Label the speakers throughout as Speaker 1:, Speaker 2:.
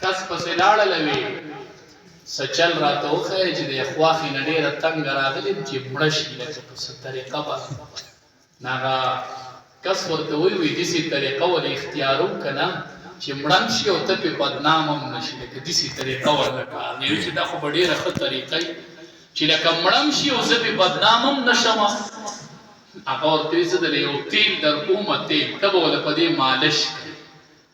Speaker 1: کس پسې لاړله وې سچل راته وښیه چې د خواښې نه ډېره تنګه راغلې چې مړه شي لکه په څه طریقه به نو هغه کس ورته ووایي داسې طریقه ولې اختیار وکړه نه چې مړم شي او ته پې بدنام هم نه شي لکه داسې طریقه ورته کړه نو چې دا خو به ډېره ښه طریقه وي چې لکه مړم شي او زه پې بدنام هم نه شم هغه ورته وایي زه درله یو تېل در کومه تېل ته به ورله په دې مالش کوې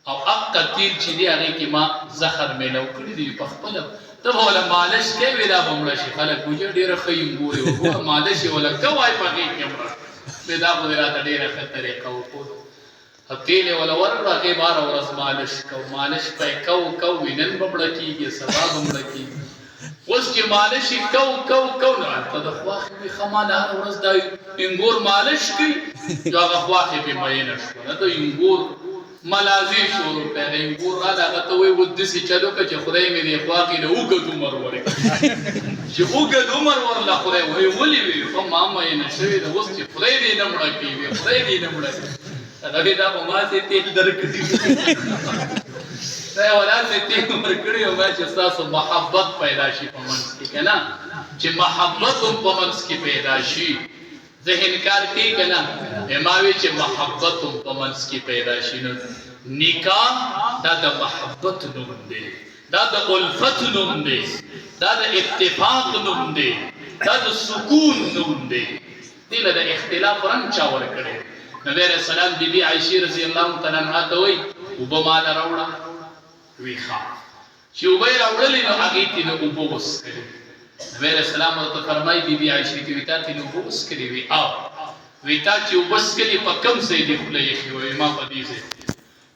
Speaker 1: او هغه تېل چې دی هغې کې ما زهر میلاو کړي دي په خپله ته به ورله مالش کوې وایي دا به مړه شي خلک وایي ډېره ښه ینګورې وګوره مالش یې ورله کوای په هغې کې مړه وایي دا خو دې راته ډېره ښه طریقه وښوده تېل یې ورله ورکړه هغې به هره ورځ مالش کوو مالش به یې کوو نن به مړه کېږي سبا به مړه کېږي اوس چې مالش یې کوو نو هلته د خواښې وي ښه ما نه هره ورځ دا ینګور مالش کوي نو هغه خواښې پې میینه شوه د ینګور ملازې شروع کړه د ینګور راله هغه ته وایي اوس داسې چل وکړه چې خدای مې دې خواښې له اوږد عمر ورکړي چې اوږد عمر ورله خدای وایي ولې وي ښه ما میینه شوې ده اوس چې خدای دې نه مړه کړي خدای دې نه مړه کړي هغه دا په ما سې تېل درکړي دا یې ولاسې تېل ورکړي او ما چې ستاسو محبت پیدا شي په منځ کې که نه چې محبت هم په منځ کې پیدا شي زه انکار کوي که نه ما وی چې محبت هم په منځ کې پیدا شي نو نکاح دا د محبت نوم دی دا د الفت نوم دی دا د اتفاق نوم دی دا د سکون نوم دی دې له د اختلاف رنګ چا ورکړی نبی علیہ السلام بی بی عائشہ رضی اللہ تعالی عنہا ته وایي اوبه ماله راوړه وی ښه چې اوبه یې راوړلې نو هغې ته نه اوبه وڅښلې نبی علیہ السلام ورته فرمایي بی بی عائشې ته وي تا ته نه اوبه وڅښلې وي او وی تا چې اوبه څښلې په کوم ځای دې خوله یخې وایي ما په دې ځای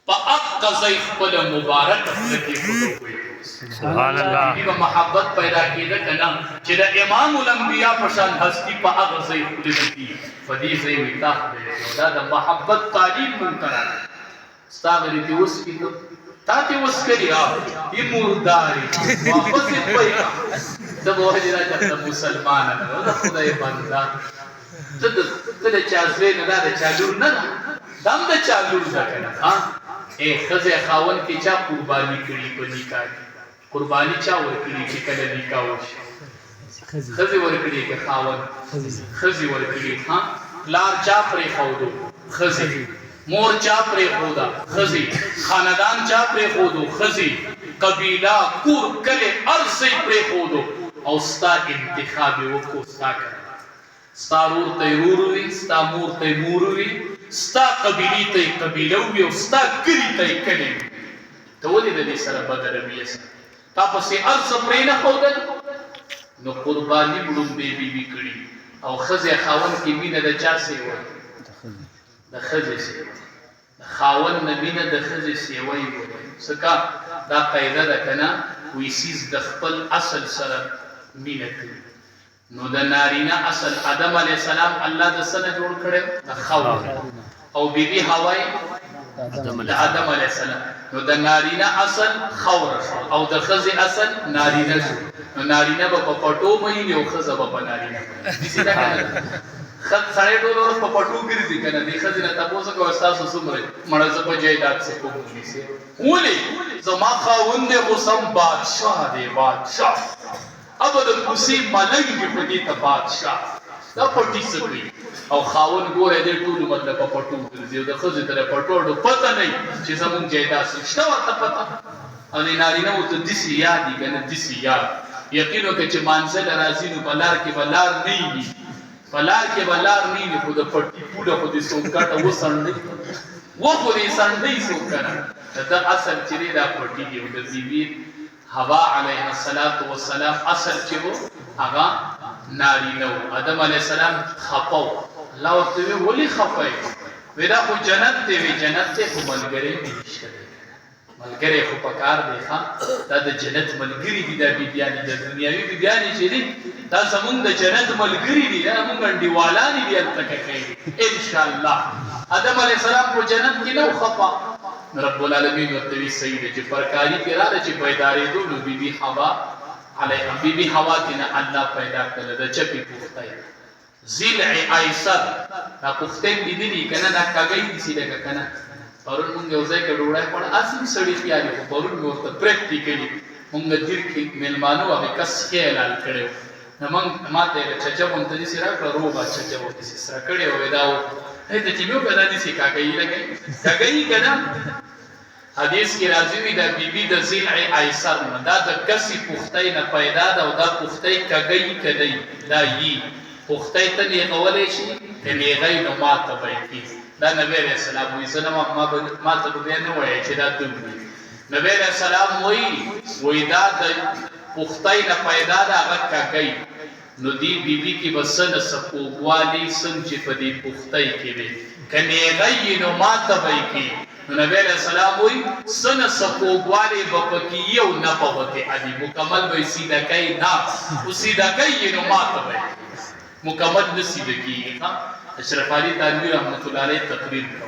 Speaker 1: په هغه ځای خپله مبارکه خوله کې خوله وایي سبحان الله دې به محبت پیدا کېده که نه چې د امام الانبیا په شان هستي په هغه ځای خوله وکړي په دې ځای وي تا خدای دا د محبت تعلیم ممکنه ده ستا غلي دې وڅکي تا ته وڅکلي یې مرداري واپس یې پی کړه ته به وایې دا چېرته مسلمانه نه ده د خدای بنده ته د چا زوی نه دا د چا لور نه ده دا هم د چا لور ده که نه ښځې خاوند کې چا قرباني کړي په نکاح کې قرباني چا ورکړي چې کله نکاح وشي ښځې ورکړي که خاوند ښځې ورکړي پلار چا پرېښودو ښځې مور چا پرېښوده ښځې خاندان چا پرېښودو ښځې قبیله کور کلی هر څه یې پرېښودو او ستا انتخاب یې وکړو ستا کړه ستا رور ته یې رور وي ستا مور ته یې مور وي ستا قبیلې ته یې قبیله وي او ستا کلي ته یې کلی وي ته ولې د دې سره بده رویه سره تا پسې هر څه پرېنښودل نو قرباني وړومبې بیبي کړي او ښځې خاوند کې مینه د چا سیوه د ښځې سیوه د خاوند نه مینه د ښځې سیوه یې ووایي ځکه دا قاعده ده که نه وایي سیز د خپل اصل سره مینه کوي نو د نارینه اصل آدم علیه السلام الله د څه نه جوړ کړی د خاور او بیبي حوا یې د آدم علیه السلام نو د نارینه اصل خاور او د ښځې اصل نارینه شو نو نارینه به په پټو مینې او ښځه به په نارینه داسې ده که نه سړی ټوله ورځ په پټو ګرځي که نه دې ښځې نه تپوس وکړه ستاسو څومره مړه زه په جایداد څه کوم ونیسې ولې زما خاوند دی خو سم بادشاه دی بادشاه ابدا کوسې ملنګ کې په دې ته بادشاه دا پټي څه کوي او خاوند ګوره دې ټول مطلب په پټو ګرځي او د ښځې ته د پټوړو پته نه چې زمونږ جایداد څه شته ورته پته او د نارینه ورته داسې یاد دي که نه داسې یاد یقین وکړه چې مانځله راځي نو په لار کې به لار نه وي په لار کې به لار نه وي خو د پټي پوله خو دې څوک ګټه وڅنډئ وخو دې څنډئ څوک که نه د ده اصل چې دی دا پټي دي او د بیبي حوا علیه السلام اصل چې و هغه نارینه و آدم علیه السلام خفه و الله ورته وی ولې خفه یې وی دا خو جنت دی وی جنت دی خو ملګری مې نشته دی ملګری خو پکار دی ښه دا د جنت ملګري دي دا بیبیانې د دنیاوي بیبیانې چې دي دا زمونږ د جنت ملګري دي دا زمونږ انډیوالانې دي هلته که ښایي انشاءالله آدم علیه السلام په جنت کې نه و خفه رب العالمین ورته وی صحیح دی چې پرکاري کې راغله چې پیدارېدو نو بیبي حوا علیها بیبي حوا کې نه الله پیدا کړله د چپې پوښتی ضلع ایسر دا پوښتۍ مې لیدلي که نه دا کږۍ داسې لکه که نه پرون مونږ یو ځای کې ډوډۍ خوړه اصل سړی خیالي خو پرون مې ورته پریکټیکلي مونږ دیر کې میلمانو هغه کس خیال حل کړی نو مونږ ما ته یې چچا غونته داسې راکړه روبه چچا ورته داسې سره کړې وې دا و ته چې مې وکړه دا داسې کاکایي لګوي کاکایي که نه حدیث کې راځي وي دا بیبي د ضلع ایسر نه دا د کسې پختۍ نه پیدا ده او دا پختۍ کږی کدی دا یي پختۍ ته نیغولی شي که نیغی نو ماته به یې کېږي دا نبی علیه السلام وایي زه نه ما ته به بیا نه وایه چې دا دوم وي نبی علیه السلام وایي دا د پختۍ نه پیدا ده هغه کږی نو دی بیبي کې به څه نه څه خوږوالی څنګه چې په دې پختۍ کې وي که نیغی نو ماته به یې کېږي نو نبی علیہ السلام وی سن سپوگوالی بپکی یو نپوتی علی مکمل بای سیدکی نا او سیدکی نو ماتا بای مکمل نسیدکی اشرف علی تانوی رحمت اللہ علیہ تقریر کرو